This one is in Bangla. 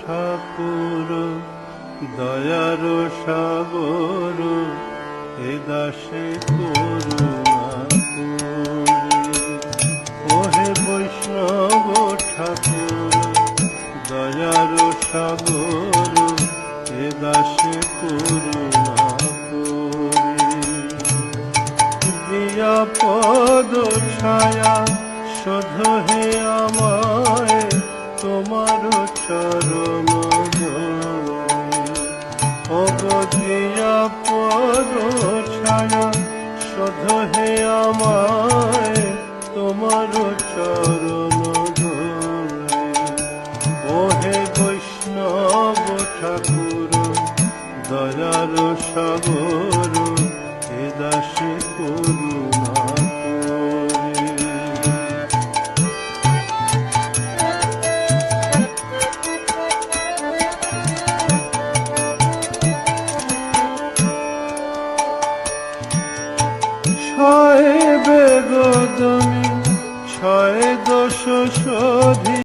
ঠাকুর দয়ার সাগর এ দাসে করুণা করি। ওহে বৈষ্ণব ঠাকুর দয়ার সাগর এ দাসে করুণা করি। দিয়া পদ ছায়া শোধ হে আমায় তোমার চরণ দিয়া পদ ছায়া শোধ হে আমায় তোমার চরণ ওহে বৈষ্ণব ঠাকুর দয়ার সাগর এ দাসে করুণা করি। ছয় বেগদমি ছয় দোষ শোধি